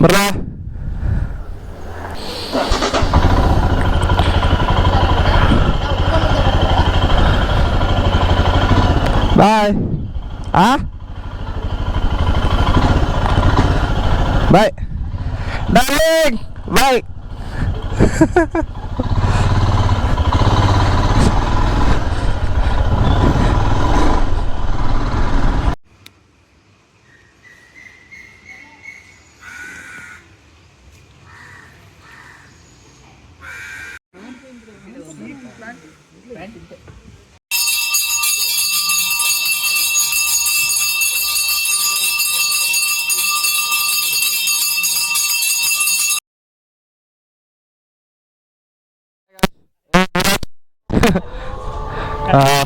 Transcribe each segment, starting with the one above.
ಬರ್ರ bye. Bye darling, bye.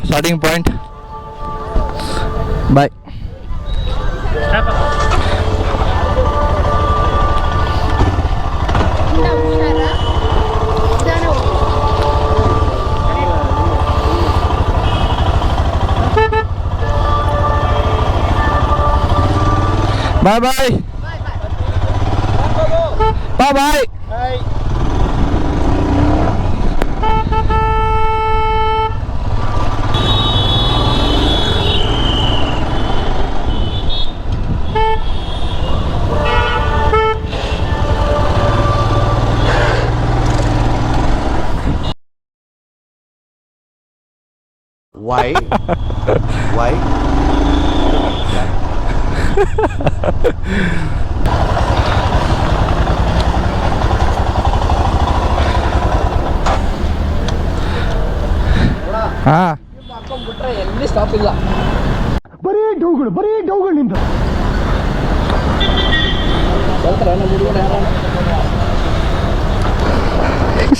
Starting point. Bye. Bye bye. Bye bye. Bye. Why? Why? ಹಾ, ಹಾಕೊಂಡ್ಬಿಟ್ರೆ ಎಲ್ಲಿ stop ಇಲ್ಲ. ಬರೀ ಡೌಗಳು ನಿಂದ.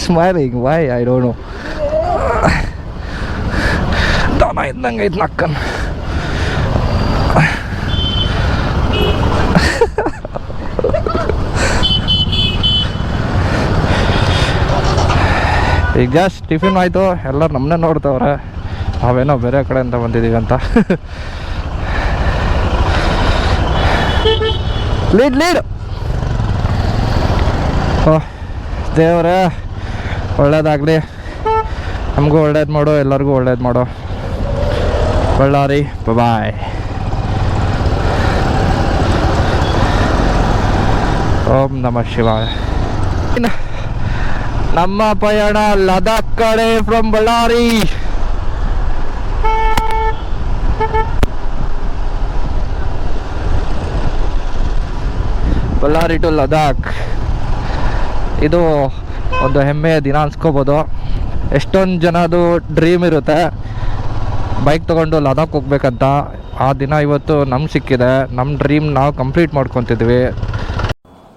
smiling. Why? I don't know. ದನ ಇದ್ದಂಗೆ ಐತೆ ನಕ್ಕನ್. ಈಗ ಜಸ್ಟ್ ಟಿಫಿನ್ ಆಯಿತು, ಎಲ್ಲರೂ ನಮ್ಮನ್ನೇ ನೋಡ್ತವ್ರೆ, ನಾವೇನೋ ಬೇರೆ ಕಡೆಯಿಂದ ಬಂದಿದ್ದೀವಿ ಅಂತ. ಲೀಡ್ ಓಹ್ ದೇವ್ರೆ, ಒಳ್ಳೇದಾಗಲಿ, ನಮಗೂ ಒಳ್ಳೇದು ಮಾಡು, ಎಲ್ಲರಿಗೂ ಒಳ್ಳೇದು ಮಾಡು. ಬಳ್ಳಾರಿ, ಬಾಯ್. ಓಂ ನಮಃ ಶಿವಾಯ. ನಮ್ಮ ಪಯಣ ಲದಾಖ್ ಕಡೆ ಫ್ರಮ್ ಬಳ್ಳಾರಿ. ಬಳ್ಳಾರಿ ಟು ಲದಾಖ್. ಇದು ಒಂದು ಹೆಮ್ಮೆಯ ದಿನ ಅನ್ಸ್ಕೋಬೋದು. ಎಷ್ಟೊಂದು ಜನದು ಡ್ರೀಮ್ ಇರುತ್ತೆ ಬೈಕ್ ತೊಗೊಂಡು ಲದಾಖ್ ಹೋಗ್ಬೇಕಂತ. ಆ ದಿನ ಇವತ್ತು ನಮ್ಗೆ ಸಿಕ್ಕಿದೆ. ನಮ್ಮ ಡ್ರೀಮ್ ನಾವು ಕಂಪ್ಲೀಟ್ ಮಾಡ್ಕೊತಿದ್ವಿ.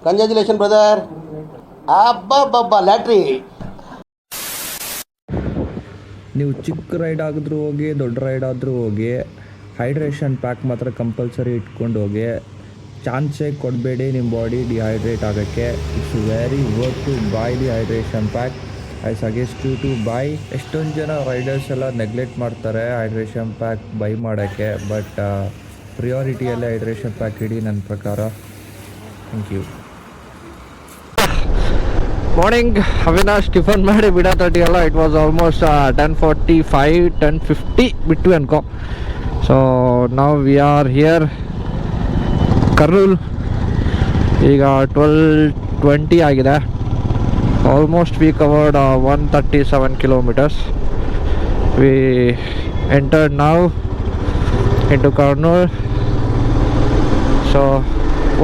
Congratulation brother. ಅಬ್ಬಬ್ಬಬ್ಬ ಲ್ಯಾಟ್ರಿ. ನೀವು ಚಿಕ್ಕ ರೈಡ್ ಆಗಿದ್ರೂ ಹೋಗಿ, ದೊಡ್ಡ ರೈಡ್ ಆದರೂ ಹೋಗಿ, ಹೈಡ್ರೇಷನ್ ಪ್ಯಾಕ್ ಮಾತ್ರ ಕಂಪಲ್ಸರಿ ಇಟ್ಕೊಂಡು ಹೋಗಿ. ಚಾನ್ಸೇ ಕೊಡಬೇಡಿ ನಿಮ್ಮ ಬಾಡಿ ಡಿಹೈಡ್ರೇಟ್ ಆಗೋಕ್ಕೆ. It's very worth to buy the hydration pack. I suggest you to buy. ಎಷ್ಟೊಂದು ಜನ ರೈಡರ್ಸ್ ಎಲ್ಲ ನೆಗ್ಲೆಕ್ಟ್ ಮಾಡ್ತಾರೆ ಹೈಡ್ರೇಷನ್ ಪ್ಯಾಕ್ ಬೈ ಮಾಡೋಕ್ಕೆ, ಬಟ್ ಪ್ರಿಯಾರಿಟಿಯಲ್ಲೇ ಹೈಡ್ರೇಷನ್ ಪ್ಯಾಕ್ ಇಡಿ ನನ್ನ ಪ್ರಕಾರ. Thank you. Morning Avinash tiffin ಮಾಡಿ ಬಿಡೋ ತಟ್ಟಿಗೆಲ್ಲ ಇಟ್ ವಾಸ್ ಆಲ್ಮೋಸ್ಟ್ 10:45 10:50 ಬಿಟ್ಟು ಅನ್ಕೋ. ಸೊ ನಾವು ವಿ ಆರ್ ಹಿಯರ್ ಕರ್ನೂಲ್. ಈಗ 12:20 ಆಗಿದೆ. Almost we covered 137 kilometers. We entered ನಾವು ಇಂಟು ಕರ್ನೂಲ್. ಸೊ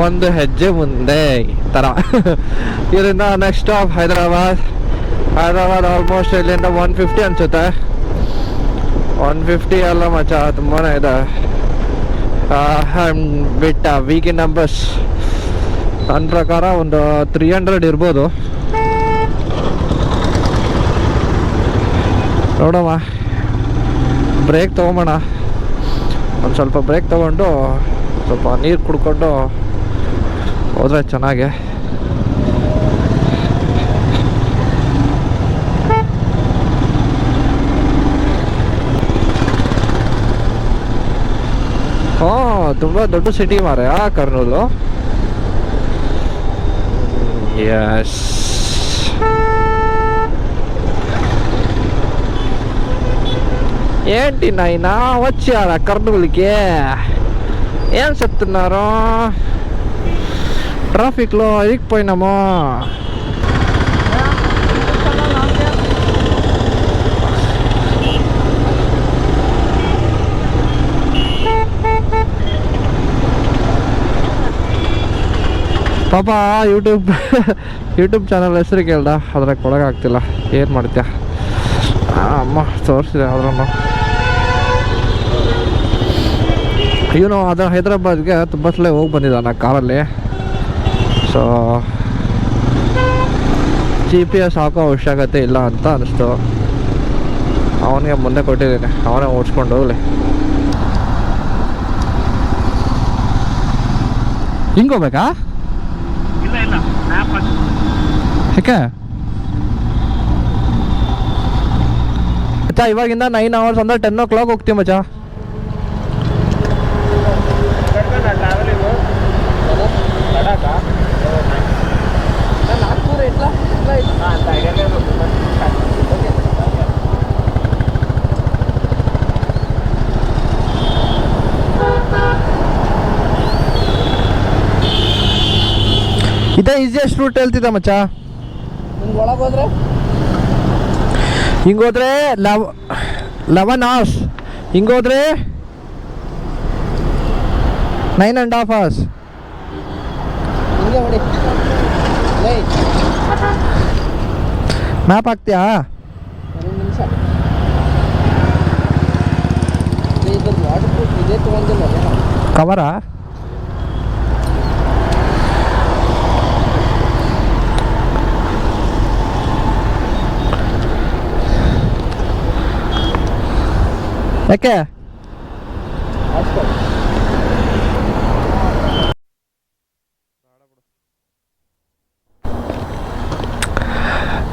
ಒಂದು ಹೆಜ್ಜೆ ಮುಂದೆ ಥರ. ಇದರಿಂದ ನೆಕ್ಸ್ಟ್ ಸ್ಟಾಪ್ ಹೈದರಾಬಾದ್. ಆಲ್ಮೋಸ್ಟ್ ಇಲ್ಲಿಂದ 150 ಅನಿಸುತ್ತೆ. 150 ಅಲ್ಲ ಮಚ್ಚ, ತುಂಬಾ ಇದೆ. ಬಿಟ್ಟ ವೀಕಿಂಗ್ ನಂಬರ್ಸ್ ನನ್ನ ಪ್ರಕಾರ ಒಂದು 300 ಇರ್ಬೋದು. ನೋಡೋಣ, ಬ್ರೇಕ್ ತೊಗೊಂಬೋಣ. ಒಂದು ಸ್ವಲ್ಪ ಬ್ರೇಕ್ ತೊಗೊಂಡು ಸ್ವಲ್ಪ ನೀರು ಕುಡ್ಕೊಂಡು ಹೋದರೆ ಚೆನ್ನಾಗೆ. ತುಂಬ ದೊಡ್ಡ ಸಿಟಿ ಮಾರೆ ಕರ್ನೂಲು. ಎಸ್. ఏంటి నాయనా వచ్చారా కర్నూలుకి? ఏం చెప్తున్నారు? ట్రాఫిక్లో ఇరికిపోయినాము. ಪಾಪ ಯೂಟ್ಯೂಬ್ ಚಾನಲ್ ಹೆಸರು ಕೇಳ್ದ, ಅದ್ರಾಗ ಕೊಡೋಕ್ಕಾಗ್ತಿಲ್ಲ. ಏನು ಮಾಡ್ತೀಯ? ಅಮ್ಮ ತೋರಿಸಿದೆ ಆದ್ರೂ ಇವನು ಅದು ಹೈದ್ರಾಬಾದ್ಗೆ ತುಂಬ ಸಲ ಹೋಗಿ ಬಂದಿದ್ದಾನೆ ಕಾರಲ್ಲಿ. ಸೊ GPS ಹಾಕೋ ಅವಶ್ಯಕತೆ ಇಲ್ಲ ಅಂತ ಅನಿಸ್ತು. ಅವನಿಗೆ ಮುಂದೆ ಕೊಟ್ಟಿದ್ದೀನಿ, ಅವನೇ ಓಡಿಸ್ಕೊಂಡು ಹೋಗಲಿ. ಹಿಂಗೆ ಹೋಗ್ಬೇಕಾ? ಯಾಕೆ ಮಚ್ಚ? ಇವಾಗಿಂದ 9 hours ಅಂದ್ರೆ 10 o'clock ಹೋಗ್ತೀವಿ ಮಚ್ಚ. ಇದೇ ಈಸಿಯೆಸ್ಟ್ ರೂಟ್ ಹೇಳ್ತಿದ್ದ ಮಚ್ಚ. ನಿಮ್ಗೆ ಒಳಗೆ ಹೋದ್ರೆ ಹಿಂಗೋದ್ರೆ 11 hours, ಹಿಂಗೋದ್ರೆ 9.5 hours. ಹಿಂಗೆ ಹೊಡಿ. ಮ್ಯಾಪ್ ಹಾಕ್ತೀಯಾ? 2 ನಿಮಿಷ. ಇದು ವಾಟರ್ ಪ್ರೂಫ್ ಇದೇ ತೊಗೊಂಡಿಲ್ಲ ಕವರಾ? ಯಾಕೆ?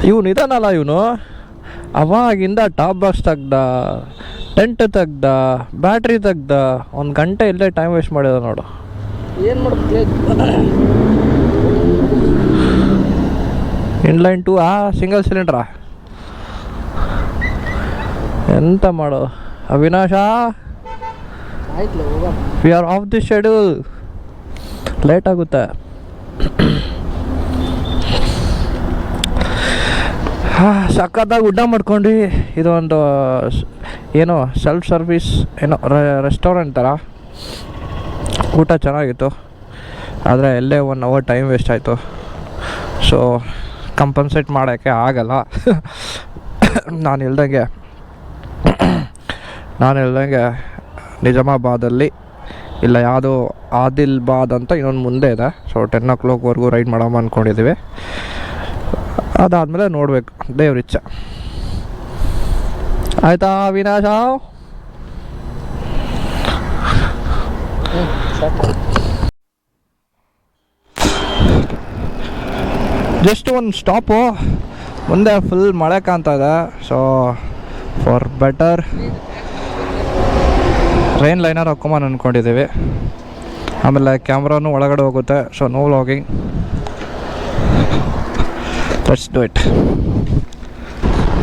ಇವನು ಇದಾನಲ್ಲ, ಇವನು ಅವಾಗಿಂದ ಟಾಪ್ ಬಾಕ್ಸ್ ತೆಗ್ದ, ಟೆಂಟ್ ತೆಗ್ದ, ಬ್ಯಾಟ್ರಿ ತೆಗ್ದ, 1 ಗಂಟೆ ಇಲ್ಲೇ ಟೈಮ್ ವೇಸ್ಟ್ ಮಾಡಿದ ನೋಡು. ಏನು ಮಾಡ್ತೀವಿ? ಇನ್ಲೈನ್ 2 ಸಿಂಗಲ್ ಸಿಲಿಂಡ್ರಾ? ಎಂತ ಮಾಡು ಅವಿನಾಶ? ಆಯ್ತಲ್ಲ ಹೋಗ. We are off the schedule, late ಆಗುತ್ತೆ. ಸಖತ್ತಾಗಿ ಊಟ ಮಾಡ್ಕೊಂಡ್ವಿ. ಇದೊಂದು ಏನೋ ಸೆಲ್ಫ್ ಸರ್ವಿಸ್ ಏನೋ ರೆಸ್ಟೋರೆಂಟ್ ಥರ. ಊಟ ಚೆನ್ನಾಗಿತ್ತು, ಆದರೆ ಎಲ್ಲೇ 1 hour ಟೈಮ್ ವೇಸ್ಟ್ ಆಯಿತು. ಸೊ ಕಂಪನ್ಸೇಟ್ ಮಾಡೋಕ್ಕೆ ಆಗಲ್ಲ. ನಾನು ಹೇಳ್ದಂಗೆ ನಿಜಾಮಾಬಾದಲ್ಲಿ ಇಲ್ಲ, ಯಾವುದೋ ಆದಿಲ್ಬಾದ್ ಅಂತ ಇನ್ನೊಂದು ಮುಂದೆ ಇದೆ. ಸೊ 10 o'clockವರೆಗೂ ರೈಡ್ ಮಾಡೋಣ ಅಂದ್ಕೊಂಡಿದ್ದೀವಿ. ಅದಾದಮೇಲೆ ನೋಡಬೇಕು, ದೇವ್ರಿಚ್ಛೆ. ಆಯಿತಾ ವಿನಾಶ? ಜಸ್ಟ್ ಒಂದು ಸ್ಟಾಪು, ಮುಂದೆ ಫುಲ್ ಮಳೆ ಕಾಣ್ತಾ ಇದೆ. So far better rain liner ಹಾಕ್ಕೊಂಬಂದು ಅಂದ್ಕೊಂಡಿದ್ದೀವಿ. ಆಮೇಲೆ ಕ್ಯಾಮ್ರಾನು ಒಳಗಡೆ ಹೋಗುತ್ತೆ. So no vlogging, let's do it.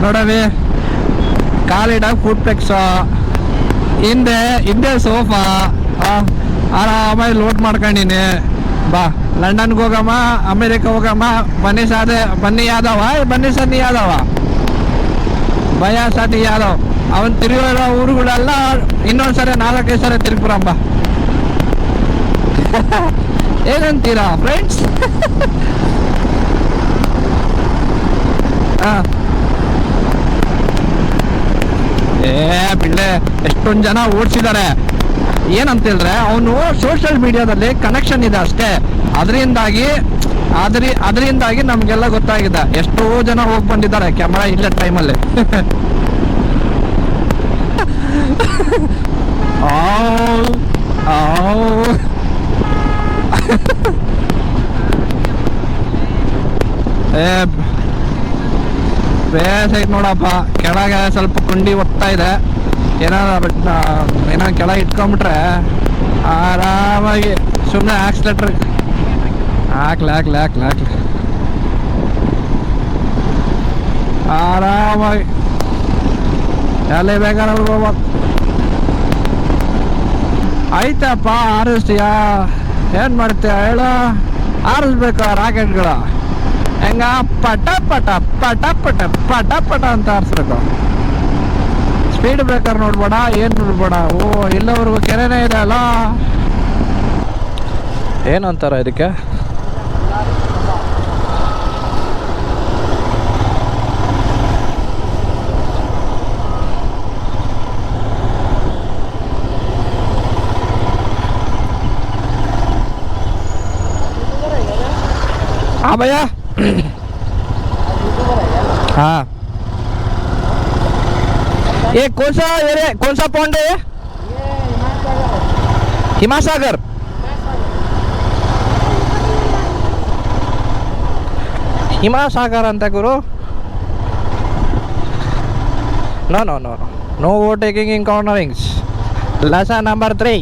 ನೋಡವಿ, ಕಾಲಿಡಾಗ ಫುಡ್ ಪ್ಲೆಕ್ಸು, ಹಿಂದೆ ಸೋಫಾ, ಆರಾಮಾಗಿ ಲೋಡ್ ಮಾಡ್ಕೊಂಡಿನಿ. ಬಾ ಲಂಡನ್ಗೆ ಹೋಗಮ್ಮ, ಅಮೇರಿಕಾ ಹೋಗಮ್ಮ, ಬನ್ನಿ ಯಾದವ, ಬನ್ನಿ ಸನ್ನಿ ಯಾದವ, ಭಯ ಸನ್ನಿ ಯಾದವ್. ಅವನು ತಿರುಗಿರೋ ಊರುಗಳೆಲ್ಲ ಇನ್ನೊಂದ್ಸರಿ 4-5 ಸರಿ ತಿರುಗ್ಬರಮ್ಮ. ಏನಂತೀರಾ ಫ್ರೆಂಡ್ಸ್? ಬಿಡ್ಲೆ, ಎಷ್ಟೊಂದು ಜನ ಓಡಿಸಿದ್ದಾರೆ. ಏನಂತೇಳಿದ್ರೆ ಅವನು ಸೋಷಿಯಲ್ ಮೀಡಿಯಾದಲ್ಲಿ ಕನೆಕ್ಷನ್ ಇದೆ ಅಷ್ಟೇ. ಅದರಿಂದಾಗಿ ನಮಗೆಲ್ಲ ಗೊತ್ತಾಗಿದೆ. ಎಷ್ಟೋ ಜನ ಹೋಗಿ ಬಂದಿದ್ದಾರೆ ಕ್ಯಾಮ್ರಾ ಇಲ್ಲ ಟೈಮಲ್ಲಿ. ಬೇಸೈತ್ ನೋಡಪ್ಪ, ಕೆಳಗೆ ಸ್ವಲ್ಪ ಕುಂಡಿ ಒತ್ತಾ ಇದೆ. ಏನಾದ್ರು ಕೆಳಗೆ ಇಟ್ಕೊಂಡ್ಬಿಟ್ರೆ ಆರಾಮಾಗಿ ಸುಮ್ಮನೆ ಆಕ್ಸಿಲೇಟ್ರ್ ಹಾಕ್ಲಿ. ಆರಾಮಾಗಿ ಎಲ್ಲಿ ಬೇಕಾದ್ರೆ ಹೋಗ್ಬೋದು. ಆಯ್ತಪ್ಪ, ಆರಿಸ್ತೀಯಾ? ಏನು ಮಾಡ್ತೀಯ ಹೇಳು? ಆರಿಸ್ಬೇಕು ರಾಕೆಟ್ಗಳ ಹೆಂಗ ಪಟ ಪಟ ಪಟ ಪಟ ಪಟ ಪಟ ಅಂತ ಆರಿಸ್ಬೇಕು. ಸ್ಪೀಡ್ ಬ್ರೇಕರ್ ನೋಡ್ಬೇಡ, ಏನು ನೋಡ್ಬೇಡ. ಓ, ಇಲ್ಲವರೆಗೂ ಕೆರೆನೇ ಇದೆ ಅಲ್ಲ. ಏನು ಅಂತಾರ ಇದಕ್ಕೆ? हाँ भैया, हाँ ये कौन सा एरिया, कौन सा पॉन्ड है ये? हिमासागर। हिमासागर ಅಂತ ಗುರು. No, no, no, no. No overtaking in cornerings. Lesson number 3.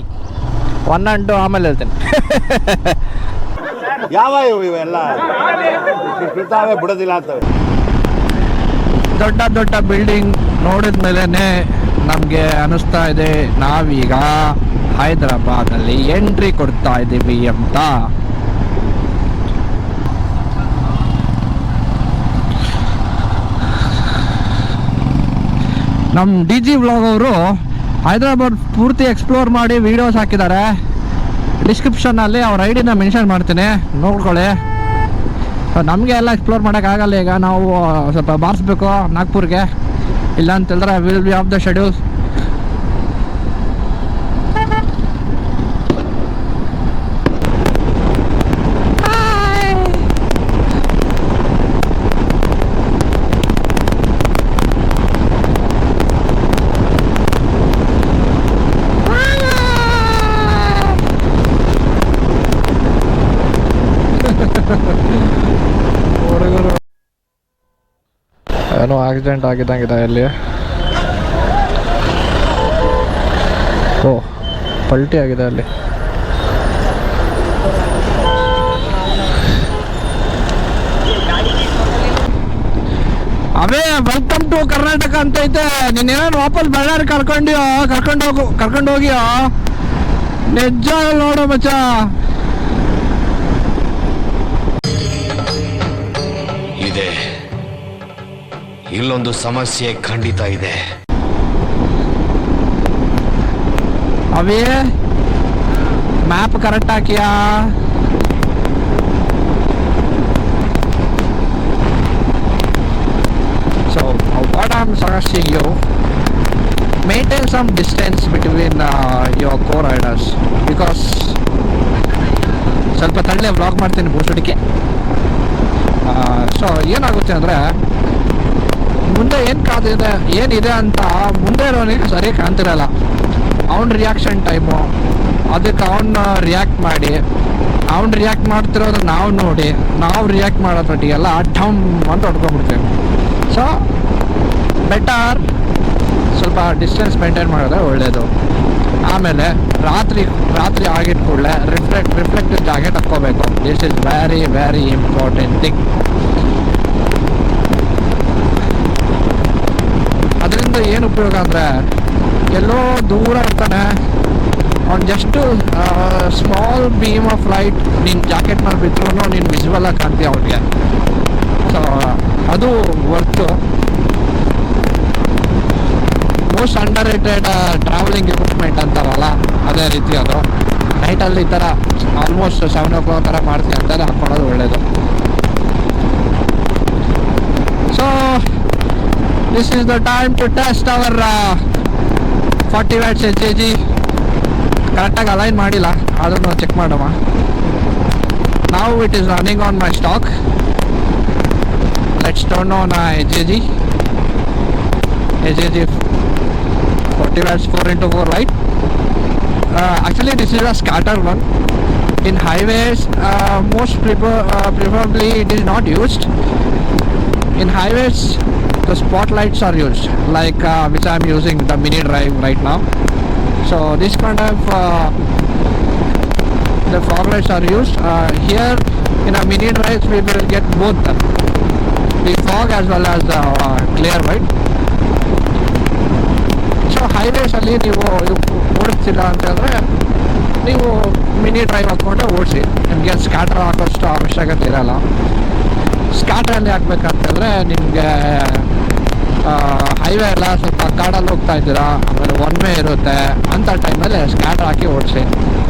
1 and 2 ಆಮೇಲೆ ಹೇಳ್ತೇನೆ. ಯಾವ ಇವೆಲ್ಲ ಬಿಡ್ತಾವೆ ಬಿಡೋದಿಲ್ಲ ಅಂತವೆ. ದೊಡ್ಡ ದೊಡ್ಡ ಬಿಲ್ಡಿಂಗ್ ನೋಡಿದ ಮೇಲೇ ನಮಗೆ ಅನಿಸ್ತಾ ಇದೆ ನಾವೀಗ ಹೈದರಾಬಾದಲ್ಲಿ ಎಂಟ್ರಿ ಕೊಡ್ತಾ ಇದ್ದೀವಿ ಅಂತ. ನಮ್ಮ DG ವ್ಲಾಗ್ ಅವರು ಹೈದರಾಬಾದ್ ಪೂರ್ತಿ ಎಕ್ಸ್ಪ್ಲೋರ್ ಮಾಡಿ ವಿಡಿಯೋಸ್ ಹಾಕಿದ್ದಾರೆ. ಡಿಸ್ಕ್ರಿಪ್ಷನ್ನಲ್ಲಿ ಅವ್ರ ಐಡಿನ ಮೆನ್ಷನ್ ಮಾಡ್ತೀನಿ, ನೋಡ್ಕೊಳ್ಳಿ. ನಮಗೆ ಎಲ್ಲ ಎಕ್ಸ್ಪ್ಲೋರ್ ಮಾಡೋಕ್ಕಾಗಲ್ಲ. ಈಗ ನಾವು ಸ್ವಲ್ಪ ಬಾರಿಸ್ಬೇಕು ನಾಗ್ಪುರ್ಗೆ, ಇಲ್ಲ ಅಂತಂದ್ರೆ will be of the schedule. ಏನೋ ಆಕ್ಸಿಡೆಂಟ್ ಆಗಿದ್ದಂಗಿದೆ ಇಲ್ಲಿ. ಓ, ಪಲ್ಟಿ ಆಗಿದೆ ಅಲ್ಲಿ. ಅವೇ ವೆಲ್ಕಮ್ ಟು ಕರ್ನಾಟಕ ಅಂತ ಐತೆ. ನೀನೇನಾದ್ರು ವಾಪಸ್ ಬಳ್ಳಾರಿ ಕರ್ಕೊಂಡು ಹೋಗಿಯೋ ನಿಜ ನೋಡೋ ಮಚ್ಚ. ಇದೆ, ಇಲ್ಲೊಂದು ಸಮಸ್ಯೆ ಖಂಡಿತ ಇದೆ. ಅವೇ ಮ್ಯಾಪ್ ಕರೆಕ್ಟ್ ಹಾಕಿಯಾ? So what I am suggesting you, maintain some distance between your co-riders, because ಸ್ವಲ್ಪ ತಳ್ಳೆ ವ್ಲಾಗ್ ಮಾಡ್ತೀನಿ ಬೋಸಡಿಕೆ. ಸೊ ಏನಾಗುತ್ತೆ ಅಂದರೆ ಮುಂದೆ ಏನಿದೆ ಅಂತ ಮುಂದೆ ಇರೋನಿಗೆ ಸರಿ ಕಾಣ್ತಿರಲ್ಲ. ಅವ್ನ ರಿಯಾಕ್ಷನ್ ಟೈಮು, ಅದಕ್ಕೆ ಅವನ್ನ ರಿಯಾಕ್ಟ್ ಮಾಡಿ, ಅವ್ನು ರಿಯಾಕ್ಟ್ ಮಾಡ್ತಿರೋದು ನಾವು ನೋಡಿ, ನಾವು ರಿಯಾಕ್ಟ್ ಮಾಡೋದ್ರೊಟ್ಟಿಗೆಲ್ಲ ಢಮ್ ಅಂತ ಹೊಡ್ಕೊಂಡ್ಬಿಡ್ತೀವಿ. ಸೊ ಬೆಟರ್ ಸ್ವಲ್ಪ ಡಿಸ್ಟೆನ್ಸ್ ಮೇಂಟೈನ್ ಮಾಡಿದ್ರೆ ಒಳ್ಳೆಯದು. ಆಮೇಲೆ ರಾತ್ರಿ ಆಗಿದ ಕೂಡಲೇ ರಿಫ್ಲೆಕ್ಟಿವ್ ಜಾಕೆಟ್ ಹಾಕ್ಕೋಬೇಕು. This is very very important thing. ಅದರಿಂದ ಏನು ಉಪಯೋಗ ಅಂದರೆ, ಎಲ್ಲೋ ದೂರ ಇರ್ತಾನೆ, ಅವ್ನು just small beam of light ನಿನ್ನ ಜಾಕೆಟ್ ಮೇಲೆ ಬಿದ್ರೂ ನೀನು ವಿಜುವಲ್ ಆಗಿ ಕಾಣ್ತೀಯ ಅವ್ನಿಗೆ. ಸೊ ಅದು worth. Most underrated travelling equipment ಅಂತಾರಲ್ಲ, ಅದೇ ರೀತಿ ಅದು. ನೈಟಲ್ಲಿ ಈ ಥರ ಆಲ್ಮೋಸ್ಟ್ 7 o'clock ಥರ ಮಾಡ್ತೀವಿ ಅಂತಾರೆ, ಹಾಕ್ಕೊಳ್ಳೋದು ಒಳ್ಳೆಯದು. So this is the time to test our 40 watts HAG. ಕರೆಕ್ಟಾಗಿ ಅಲೈನ್ ಮಾಡಿಲ್ಲ, ಅದನ್ನು ಚೆಕ್ ಮಾಡೋಣ. ನಾವು it is running on my stock. Let's turn on HAG 40 watts 4x4, right? Actually this is a scatter one. In highways most preferably it is not used. In highways the spotlights are used, like which I am using the mini drive right now. So this kind of the fog lights are used. Here in a mini drive we will get both them. be fog as well as clear white. So ಹೈವೇಸಲ್ಲಿ ನೀವು ಇದು ಓಡಿಸ್ತಿಲ್ಲ ಅಂತಂದರೆ ನೀವು mini drive ಹಾಕ್ಕೊಂಡೆ ಓಡಿಸಿ, ನಿಮಗೆ ಸ್ಕ್ಯಾಟ್ರ್ ಹಾಕೋಷ್ಟು ಅವಶ್ಯಕತೆ ಇರೋಲ್ಲ. ಸ್ಕ್ಯಾಟ್ರಲ್ಲಿ ಹಾಕ್ಬೇಕಂತಂದರೆ ನಿಮಗೆ ಹೈವೇ ಎಲ್ಲ ಸ್ವಲ್ಪ ಕಾಡಲ್ಲಿ ಹೋಗ್ತಾ ಇದ್ದೀರಾ, ಆಮೇಲೆ ಒನ್ ವೇ ಇರುತ್ತೆ, ಅಂಥ ಟೈಮಲ್ಲಿ ಸ್ಕ್ಯಾಟ್ರ್ ಹಾಕಿ ಓಡಿಸಿ.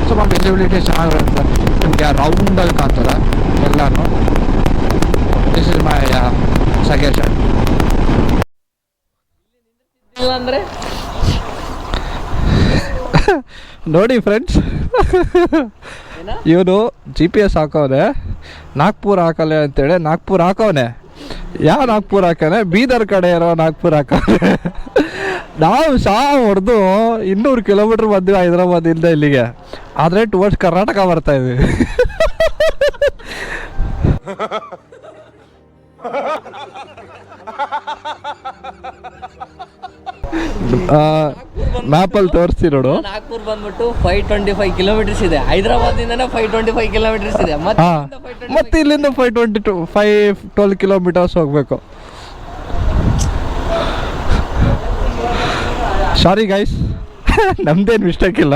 ಸ್ವಲ್ಪ ವಿಸಿಬಿಲಿಟಿ ಚೆನ್ನಾಗಿರುತ್ತೆ, ನಿಮಗೆ ರೌಂಡಲ್ಲಿ ಕಾಣ್ತದೆ ಎಲ್ಲನೂ. This is my suggestion. ಇಲ್ಲ ಅಂದರೆ ನೋಡಿ ಫ್ರೆಂಡ್ಸ್, ಇವನು GPS ಹಾಕವನೆ, ನಾಗ್ಪುರ್ ಹಾಕಲೆ ಅಂತೇಳಿ ನಾಗ್ಪುರ್ ಹಾಕವನೆ. ಯಾವ ನಾಗ್ಪುರ್ ಹಾಕನೆ? ಬೀದರ್ ಕಡೆ ಇರೋ ನಾಗ್ಪುರ್ ಹಾಕವನೆ. ನಾವು ಹೊಡೆದು 200 ಕಿಲೋಮೀಟ್ರ್ ಬಂದ್ವಿ ಹೈದ್ರಾಬಾದಿಂದ ಇಲ್ಲಿಗೆ, ಆದರೆ ಟುವರ್ಡ್ಸ್ ಕರ್ನಾಟಕ ಬರ್ತಾ ಇದ್ವಿ. ಮ್ಯಾಪಲ್ಲಿ ತೋರಿಸ್ತಿ ನೋಡು. ನಾಗ್ಪುರ್ ಬಂದ್ಬಿಟ್ಟು 525 ಕಿಲೋಮೀಟರ್ಸ್ ಇದೆ, ಹೈದರಾಬಾದಿಂದನೇ 525 ಕಿಲೋಮೀಟರ್ಸ್ ಇದೆ. ಮತ್ತೆ ಇಲ್ಲಿಂದ 512 ಕಿಲೋಮೀಟರ್ಸ್ ಹೋಗ್ಬೇಕು. ಸಾರಿ ಗೈಸ್, ನಮ್ದೇನು ಮಿಸ್ಟೇಕ್ ಇಲ್ಲ.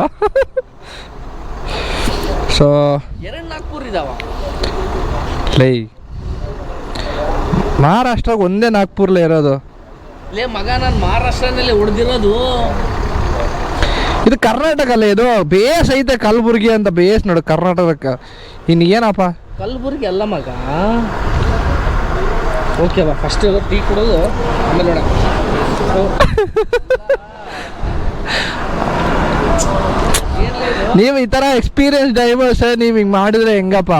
ಸೊ 2 ನಾಗ್ಪುರ್ ಇದಾವ. ಲೈ ಮಹಾರಾಷ್ಟ್ರಾಗ ಒಂದೇ ನಾಗ್ಪುರ್ಲೇ ಇರೋದು. ಲೇ ಮಗ, ನಾನು ಮಹಾರಾಷ್ಟ್ರನಲ್ಲಿ ಉಳಿದಿರೋದು. ಇದು ಕರ್ನಾಟಕ ಅಲ್ಲ, ಇದು ಬೇಸ್ ಐತೆ ಕಲಬುರ್ಗಿ ಅಂತ ಬೇಸ್ ನೋಡು ಕರ್ನಾಟಕಕ್ಕೆ. ಇನ್ನು ಏನಪ್ಪ ಕಲಬುರ್ಗಿ ಅಲ್ಲ ಮಗ. ಓಕೆ ಬಾ, ಫಸ್ಟ್ ಟೀ ಕೊಡೋದು, ಆಮೇಲೆ ನೋಡ. ನೀವು ಈ ಥರ ಎಕ್ಸ್ಪೀರಿಯನ್ಸ್ ಡ್ರೈವರ್ಸ್ ನೀವು ಹಿಂಗೆ ಮಾಡಿದ್ರೆ ಹೆಂಗಪ್ಪ?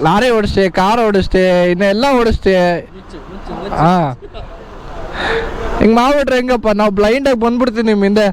ಲಾರಿ ಓಡಿಸ್ತೆ, ಕಾರ್ ಓಡಿಸ್ತೆ, ಇನ್ನೆಲ್ಲ ಓಡಿಸ್ತೆ. ಹಾಂ, ಹಿಂಗೆ ಮಾಡ್ಬಿಟ್ರೆ ಹೆಂಗಪ್ಪ? ನಾವು ಬ್ಲೈಂಡಾಗಿ ಬಂದ್ಬಿಡ್ತೀವಿ ನಿಮ್ಮ ಹಿಂದೆ.